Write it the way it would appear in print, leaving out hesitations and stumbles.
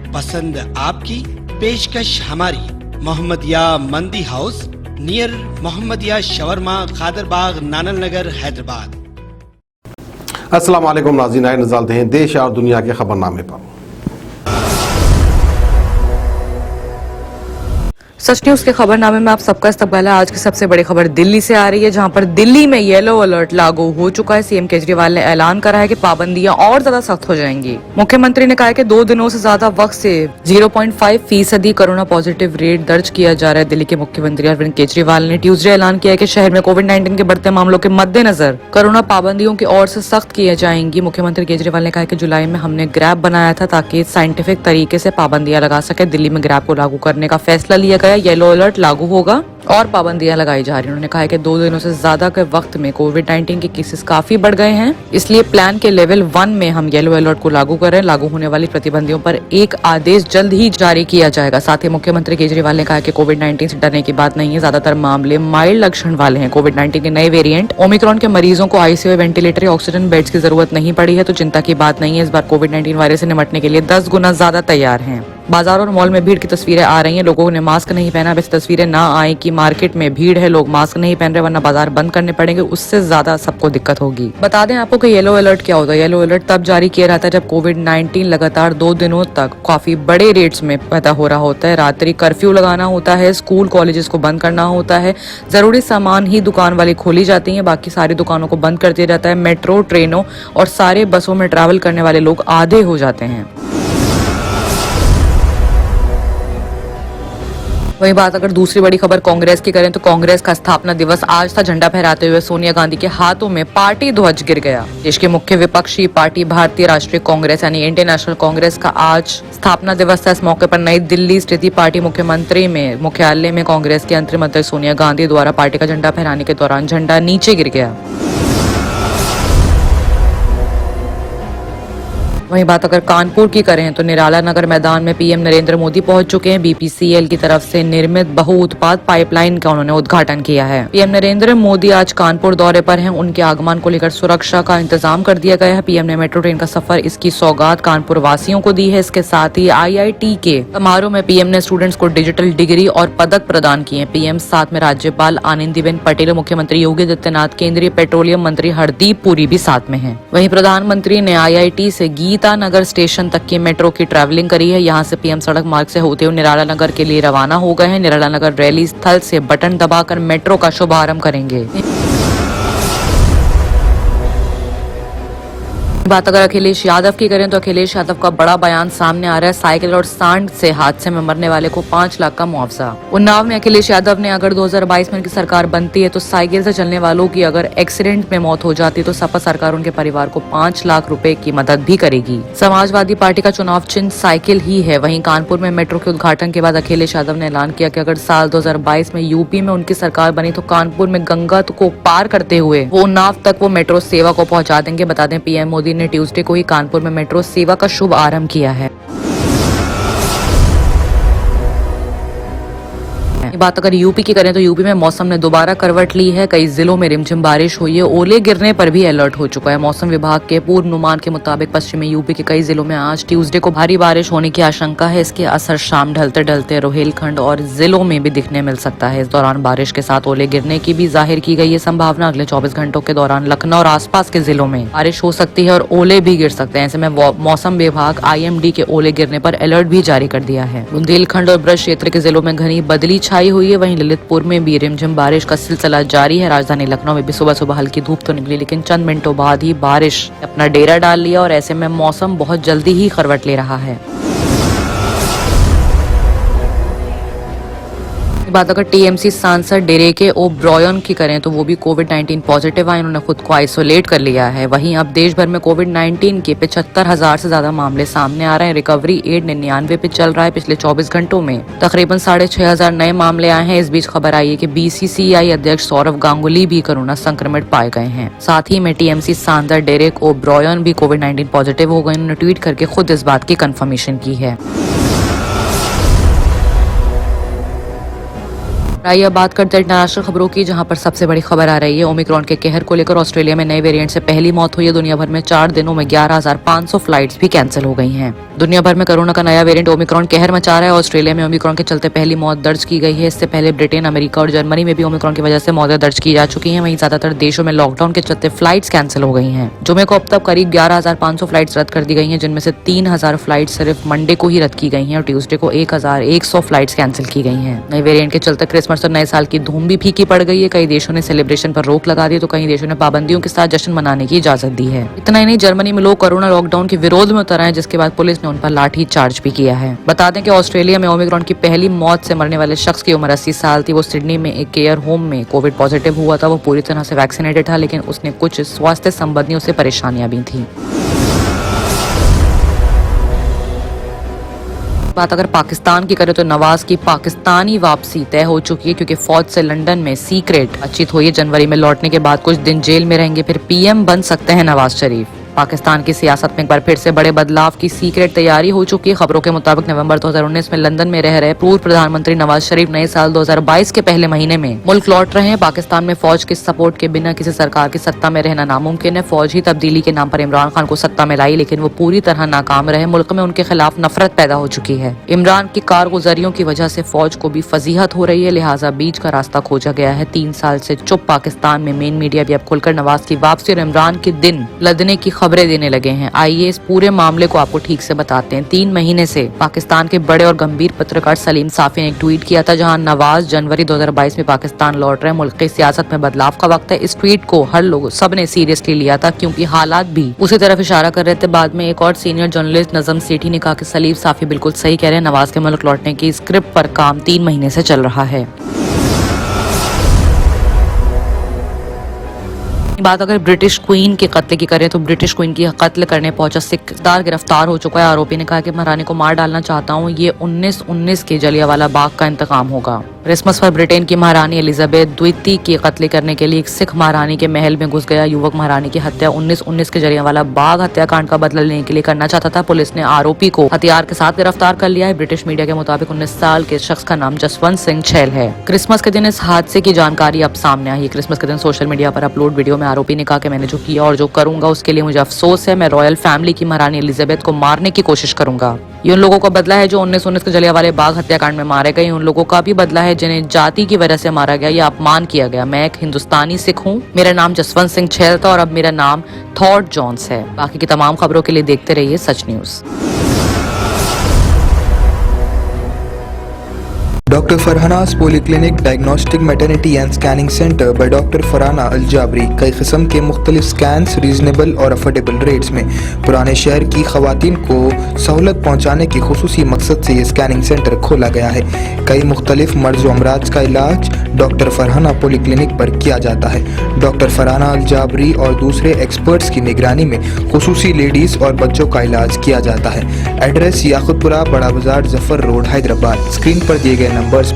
पसंद आपकी, पेशकश हमारी। मोहम्मदिया मंदी house, near Mohammadia shawarma, Khadarbagh, नानल नगर, हैदराबाद। अस्सलाम वालेकुम नाज़रीन, आए नज़र हैं देश और दुनिया के खबरनामे पर। सच न्यूज के खबरनामे में आप सबका इस्तकबाल है। आज की सबसे बड़ी खबर दिल्ली से आ रही है, जहां पर दिल्ली में येलो अलर्ट लागू हो चुका है। सीएम केजरीवाल ने ऐलान करा है कि पाबंदियां और ज्यादा सख्त हो जाएंगी। मुख्यमंत्री ने कहा है कि 2 दिनों से ज्यादा वक्त से 0.5% कोरोना पॉजिटिव रेट दर्ज किया जा रहा है। दिल्ली के मुख्यमंत्री अरविंद केजरीवाल ने ट्यूसडे ऐलान किया है कि शहर में कोविड-19 के बढ़ते मामलों के मद्देनजर कोरोना पाबंदियों की और से सख्त किए जाएंगी। मुख्यमंत्री केजरीवाल ने कहा कि जुलाई में हमने ग्रैब बनाया था ताकि साइंटिफिक तरीके से पाबंदियां लगा सके। दिल्ली में ग्रैब को लागू करने का फैसला लिया गया। येलो अलर्ट लागू होगा और पाबंदियां लगाई जा रही हैं। उन्होंने कहा है कि 2 दिनों से ज्यादा के वक्त में कोविड-19 के केसेस काफी बढ़ गए हैं, इसलिए प्लान के लेवल 1 में हम येलो अलर्ट को लागू कर रहे हैं। लागू होने वाली प्रतिबंधियों पर एक आदेश जल्द ही जारी किया जाएगा। साथ ही मुख्यमंत्री केजरीवाल ने कहा कि कोविड-19 से डरने की बात नहीं है। ज्यादातर मामले माइल्ड लक्षण वाले हैं। कोविड-19 के नए वेरिएंट ओमिक्रॉन के मरीजों को आईसीयू, वेंटिलेटर या ऑक्सीजन बेड्स की जरूरत नहीं पड़ी है, तो चिंता की बात नहीं है। इस बार कोविड-19 वायरस से निपटने के लिए 10 गुना ज्यादा तैयार हैं। बाजार और मॉल में भीड़ की तस्वीरें आ रही हैं। लोगों ने मास्क नहीं पहना। अब ऐसी तस्वीरें ना आए कि मार्केट में भीड़ है, लोग मास्क नहीं पहन रहे, वरना बाजार बंद करने पड़ेंगे, उससे ज्यादा सबको दिक्कत होगी। बता दें आपको कि येलो अलर्ट क्या होता है। येलो अलर्ट तब जारी किया जाता है जब कोविड-19 लगातार 2 दिनों तक काफी बड़े रेट्स में पैदा हो रहा होता है। रात्रि कर्फ्यू लगाना होता है, स्कूल कॉलेजेस को बंद करना होता है, जरूरी सामान ही दुकान वाली खोली जाती है, बाकी सारी दुकानों को बंद कर दिया जाता है। मेट्रो, ट्रेनों और सारे बसों में ट्रैवल करने वाले लोग आधे हो जाते हैं। वही बात अगर दूसरी बड़ी खबर कांग्रेस की करें तो कांग्रेस का स्थापना दिवस आज था। झंडा फहराते हुए सोनिया गांधी के हाथों में पार्टी ध्वज गिर गया। देश की मुख्य विपक्षी पार्टी भारतीय राष्ट्रीय कांग्रेस यानी इंडियन नेशनल कांग्रेस का आज स्थापना दिवस था। इस मौके पर नई दिल्ली स्थित पार्टी मुख्यालय में कांग्रेस की अंतरिम अध्यक्ष सोनिया गांधी द्वारा पार्टी का झंडा फहराने के दौरान झंडा नीचे गिर गया। वहीं बात अगर कानपुर की करें तो निराला नगर मैदान में पीएम नरेंद्र मोदी पहुंच चुके हैं। बीपीसीएल की तरफ से निर्मित बहुउत्पाद पाइपलाइन का उन्होंने उद्घाटन किया है। पीएम नरेंद्र मोदी आज कानपुर दौरे पर हैं। उनके आगमन को लेकर सुरक्षा का इंतजाम कर दिया गया है। पीएम ने मेट्रो ट्रेन का सफर इसकी सौगात कानपुर वासियों को दी है। इसके साथ ही IIT के समारोह में पीएम ने स्टूडेंट्स को डिजिटल डिग्री और पदक प्रदान किए। पीएम साथ में राज्यपाल आनंदीबेन पटेल, मुख्यमंत्री योगी आदित्यनाथ, केंद्रीय पेट्रोलियम मंत्री हरदीप पुरी भी साथ में हैं। वहीं प्रधानमंत्री ने IIT से गीता नगर स्टेशन तक की मेट्रो की ट्रैवलिंग करी है। यहां से पीएम सड़क मार्ग से होते हुए निराला नगर के लिए रवाना हो गए हैं। निराला नगर रैली स्थल से बटन दबाकर मेट्रो का शुभारंभ करेंगे। बात अगर अखिलेश यादव की करें तो अखिलेश यादव का बड़ा बयान सामने आ रहा है। साइकिल और सांड से हादसे में मरने वाले को 5 लाख का मुआवजा। उन्नाव में अखिलेश यादव ने अगर 2022 में उनकी सरकार बनती है तो साइकिल से चलने वालों की अगर एक्सीडेंट में मौत हो जाती तो सपा सरकार उनके परिवार को 5 लाख रुपए की मदद भी करेगी। समाजवादी पार्टी का चुनाव चिन्ह साइकिल ही है। वहीं कानपुर में मेट्रो के उद्घाटन के बाद अखिलेश यादव ने ऐलान किया कि अगर साल 2022 में यूपी में उनकी सरकार बनी तो कानपुर में गंगा को पार करते हुए वो उन्नाव तक वो मेट्रो सेवा को पहुंचा देंगे। बता दें पीएम मोदी ने ट्यूसडे को ही कानपुर में मेट्रो सेवा का शुभ आरंभ किया है। बात अगर यूपी की करें तो यूपी में मौसम ने दोबारा करवट ली है। कई जिलों में रिमझिम बारिश हुई है। ओले गिरने पर भी अलर्ट हो चुका है। मौसम विभाग के पूर्वानुमान के मुताबिक पश्चिमी यूपी के कई जिलों में आज ट्यूसडे को भारी बारिश होने की आशंका है। इसके असर शाम ढलते ढलते रोहिलखंड और जिलों में भी दिखने मिल सकता है। इस दौरान बारिश के साथ ओले गिरने की भी जाहिर की गई है संभावना। अगले 24 घंटों के दौरान लखनऊ और आसपास के जिलों में बारिश हो सकती है और ओले भी गिर सकते हैं। ऐसे में मौसम विभाग IMD के ओले गिरने पर अलर्ट भी जारी कर दिया है। बुंदेलखंड और ब्रज क्षेत्र के जिलों में घनी बदली छाई हुई है। वहीं ललितपुर में भी रिमझिम बारिश का सिलसिला जारी है। राजधानी लखनऊ में भी सुबह सुबह हल्की धूप तो निकली, लेकिन चंद मिनटों बाद ही बारिश अपना डेरा डाल लिया और ऐसे में मौसम बहुत जल्दी ही करवट ले रहा है। बात अगर टीएमसी सांसद डेरेके ओब्रायन की करें तो वो भी कोविड-19 पॉजिटिव आए। उन्होंने खुद को आइसोलेट कर लिया है। वहीं अब देश भर में कोविड-19 के 75,000 से ज्यादा मामले सामने आ रहे हैं। रिकवरी रेट 99 पे चल रहा है। पिछले 24 घंटों में तकरीबन 6,500 नए मामले आए हैं। इस बीच खबर आई है कि BCCI अध्यक्ष सौरव गांगुली भी कोरोना संक्रमित पाए गए हैं। साथ ही में टीएमसी सांसद डेरेक ओब्रायन भी कोविड-19 पॉजिटिव हो गए। उन्होंने ट्वीट करके खुद इस बात की कंफर्मेशन की है। आइए अब बात करते हैं इंटरनेशनल खबरों की, जहां पर सबसे बड़ी खबर आ रही है ओमिक्रॉन के कहर को लेकर। ऑस्ट्रेलिया में नए वेरिएंट से पहली मौत हुई है। दुनिया भर में 4 दिनों में 11,500 फ्लाइट्स भी कैंसिल हो गई हैं। दुनिया भर में कोरोना का नया वेरिएंट ओमिक्रॉन कहर मचा रहा है। ऑस्ट्रेलिया में ओमिक्रॉन के चलते पहली मौत दर्ज की गई है। इससे पहले ब्रिटेन, अमेरिका और जर्मनी में भी ओमिक्रॉन की वजह से मौतें दर्ज की जा चुकी हैं। वहीं ज्यादातर देशों में लॉकडाउन के चलते फ्लाइट्स कैंसिल हो गई हैं। जुमे को अब तक करीब 11,500 फ्लाइट्स रद्द कर दी गई हैं, जिनमें से 3,000 फ्लाइट सिर्फ मंडे को ही रद्द की गई हैं और ट्यूसडे को 1,100 फ्लाइट्स कैंसिल की गई हैं। नए वेरिएंट के चलते क्रिसमस और नए साल की धूम भी फीकी पड़ गई है। कई देशों ने सेलिब्रेशन पर रोक लगा दी तो कई देशों ने पाबंदियों के साथ जश्न मनाने की इजाजत दी है। इतना ही नहीं, जर्मनी में लोग कोरोना लॉकडाउन के विरोध में उतर आए, जिसके बाद पुलिस ने उन पर लाठी चार्ज भी किया है। बता दें कि ऑस्ट्रेलिया में ओमिक्रॉन की पहली मौत से मरने वाले शख्स की उम्र 80 साल थी। वो सिडनी में एक केयर होम में कोविड पॉजिटिव हुआ था। वो पूरी तरह से वैक्सीनेटेड था, लेकिन उसने कुछ स्वास्थ्य संबंधी उसे परेशानियां भी थी। बात अगर पाकिस्तान की करें तो नवाज की पाकिस्तानी वापसी तय हो चुकी है, क्योंकि फौज से लंदन में सीक्रेट बातचीत हुई है। जनवरी में लौटने के बाद कुछ दिन जेल में रहेंगे, फिर पीएम बन सकते हैं नवाज शरीफ। पाकिस्तान की सियासत में एक बार फिर से बड़े बदलाव की सीक्रेट तैयारी हो चुकी है। खबरों के मुताबिक नवंबर 2019 में लंदन में रह रहे पूर्व प्रधानमंत्री नवाज शरीफ नए साल 2022 के पहले महीने में मुल्क लौट रहे हैं। पाकिस्तान में फौज के सपोर्ट के बिना किसी सरकार की सत्ता में रहना नामुमकिन है। फौज ही तब्दीली के नाम पर इमरान खान को सत्ता में लाई, लेकिन वो पूरी तरह नाकाम रहे। मुल्क में उनके खिलाफ नफरत पैदा हो चुकी है। इमरान की कारगुजारियों की वजह से फौज को भी फजीहत हो रही है, लिहाजा बीच का रास्ता खोजा गया है। 3 साल से चुप पाकिस्तान में मेन मीडिया भी अब खुलकर नवाज की वापसी और इमरान के दिन लदने की खबरें देने लगे हैं। आइए इस पूरे मामले को आपको ठीक से बताते हैं। 3 महीने से पाकिस्तान के बड़े और गंभीर पत्रकार सलीम साफी ने एक ट्वीट किया था, जहां नवाज जनवरी 2022 में पाकिस्तान लौट रहे हैं, मुल्क की सियासत में बदलाव का वक्त है। इस ट्वीट को हर लोग सबने सीरियसली लिया था, क्योंकि हालात भी उसी तरफ इशारा कर रहे थे। बाद में एक और सीनियर जर्नलिस्ट नजम सेठी ने कहा कि सलीम साफी बिल्कुल सही कह रहे हैं, नवाज के मुल्क लौटने की स्क्रिप्ट पर काम 3 महीने से चल रहा है। बात अगर ब्रिटिश क्वीन के कत्ल की करें तो ब्रिटिश क्वीन की कत्ल करने पहुंचा सिख सरदार गिरफ्तार हो चुका है। आरोपी ने कहा कि महारानी को मार डालना चाहता हूं, ये 1919 के जलियांवाला बाग का इंतकाम होगा। क्रिसमस पर ब्रिटेन की महारानी एलिजाबेथ द्वितीय की कत्ल करने के लिए एक सिख महारानी के महल में घुस गया युवक महारानी की हत्या 1919 के जलियांवाला बाग हत्याकांड का बदला लेने के लिए करना चाहता था। पुलिस ने आरोपी को हथियार के साथ गिरफ्तार कर लिया है। ब्रिटिश मीडिया के मुताबिक 19 साल के शख्स का नाम जसवंत सिंह छैल है। क्रिसमस के दिन इस हादसे की जानकारी अब सामने आई है। क्रिसमस के दिन सोशल मीडिया पर अपलोड वीडियो में आरोपी ने कहा कि मैंने जो किया और जो करूंगा उसके लिए मुझे अफसोस है। मैं रॉयल फैमिली की महारानी एलिजाबेथ को मारने की कोशिश करूंगा। ये उन लोगों का बदला है जो 1919 के जलियांवाले बाग हत्याकांड में मारे गए। उन लोगों का भी बदला है जिन्हें जाति की वजह से मारा गया या अपमान किया गया। मैं एक हिंदुस्तानी सिख हूँ। मेरा नाम जसवंत सिंह छैल था और अब मेरा नाम थॉट जॉन्स है। बाकी की तमाम खबरों के लिए देखते रहिए सच news. Doctor Farhana's polyclinic diagnostic maternity and scanning centre by doctor Farhana Al Jabri कई किस्म के मुख्तलिफ स्कैन्स रीजनेबल और अफोर्डेबल रेट्स में पुराने शहर की खवातीन को सहूलत पहुँचाने के खुसूसी मकसद से ये स्कैनिंग सेंटर खोला गया है। कई मुख्तलिफ मर्ज व अमराज का इलाज डॉक्टर फरहाना पॉलीक्लिनिक पर किया जाता है। डॉक्टर फरहाना अल जाबरी और दूसरे एक्सपर्ट्स की निगरानी में खुसूसी लेडीज़ और बच्चों का इलाज किया जाता है। एड्रेस याकुतपुरा, बड़ा बाजार, जफर रोड, हैदराबाद। स्क्रीन पर दिए गए नंबर्स